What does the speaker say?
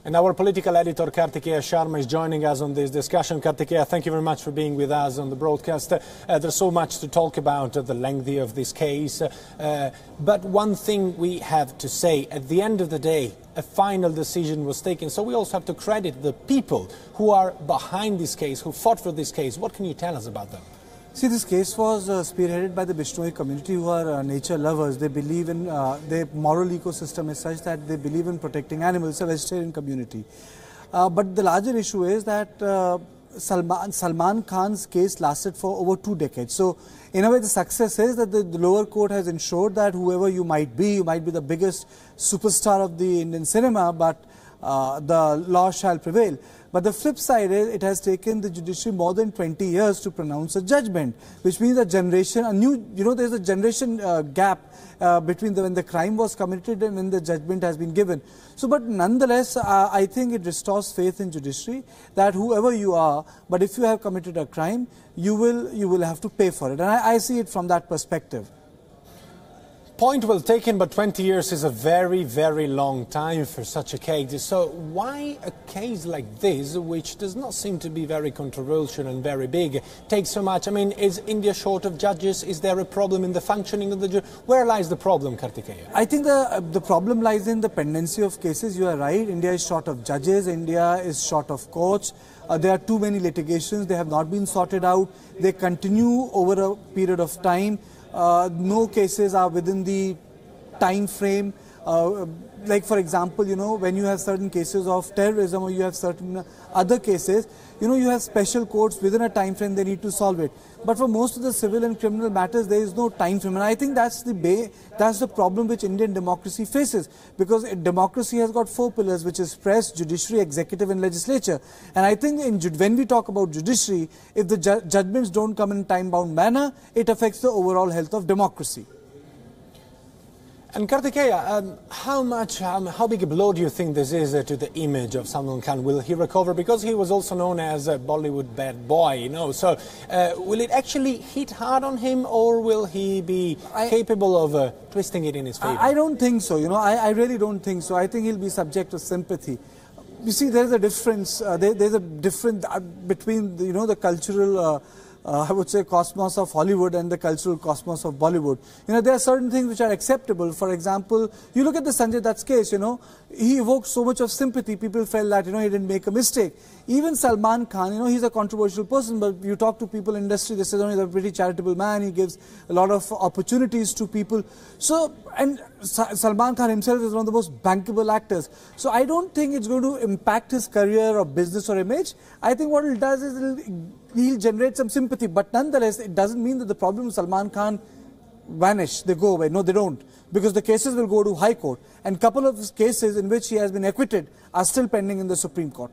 And our political editor, Kartikeya Sharma, is joining us on this discussion. Kartikeya, thank you very much for being with us on the broadcast. There's so much to talk about, the length of this case. But one thing we have to say, at the end of the day, a final decision was taken. So we also have to credit the people who are behind this case, who fought for this case. What can you tell us about them? See, this case was spearheaded by the Bishnoi community, who are nature lovers. They believe in, their moral ecosystem is such that they believe in protecting animals. It's a vegetarian community. But the larger issue is that Salman Khan's case lasted for over 2 decades. So, in a way, the success is that the lower court has ensured that whoever you might be the biggest superstar of the Indian cinema, but the law shall prevail. But the flip side is it has taken the judiciary more than 20 years to pronounce a judgment, which means a generation, there's a generation gap between when the crime was committed and when the judgment has been given. So, but nonetheless, I think it restores faith in judiciary that whoever you are, but if you have committed a crime, you will have to pay for it. And I see it from that perspective. Point well taken, but 20 years is a very, very long time for such a case. So why a case like this, which does not seem to be very controversial and very big, takes so much? I mean, is India short of judges? Is there a problem in the functioning of the jury? Where lies the problem, Kartikeya? I think the problem lies in the pendency of cases. You are right. India is short of judges. India is short of courts. There are too many litigations. They have not been sorted out. They continue over a period of time. No cases are within the time frame. Like, for example, when you have certain cases of terrorism or you have certain other cases, you have special courts within a time frame, they need to solve it. But for most of the civil and criminal matters, there is no time frame. And I think that's the problem which Indian democracy faces. Because democracy has got 4 pillars, which is press, judiciary, executive and legislature. And I think when we talk about judiciary, if the judgments don't come in time-bound manner, it affects the overall health of democracy. And Kartikeya, how big a blow do you think this is to the image of Salman Khan? Will he recover? Because he was also known as a Bollywood bad boy, So will it actually hit hard on him, or will he be capable of twisting it in his favor? I don't think so, I really don't think so. I think he'll be subject to sympathy. You see, there's a difference. There's a difference between, the cultural I would say cosmos of Hollywood and the cultural cosmos of Bollywood. There are certain things which are acceptable. For example, you look at the Sanjay Dutt's case, he evoked so much of sympathy. People felt that, he didn't make a mistake. Even Salman Khan, he's a controversial person, but you talk to people in industry, they say, he's a pretty charitable man, he gives a lot of opportunities to people. So, and Salman Khan himself is one of the most bankable actors. So I don't think it's going to impact his career or business or image. I think what it does is he'll generate some sympathy, but nonetheless, it doesn't mean that the problem with Salman Khan vanish, they go away. No, they don't, because the cases will go to High Court, and a couple of cases in which he has been acquitted are still pending in the Supreme Court.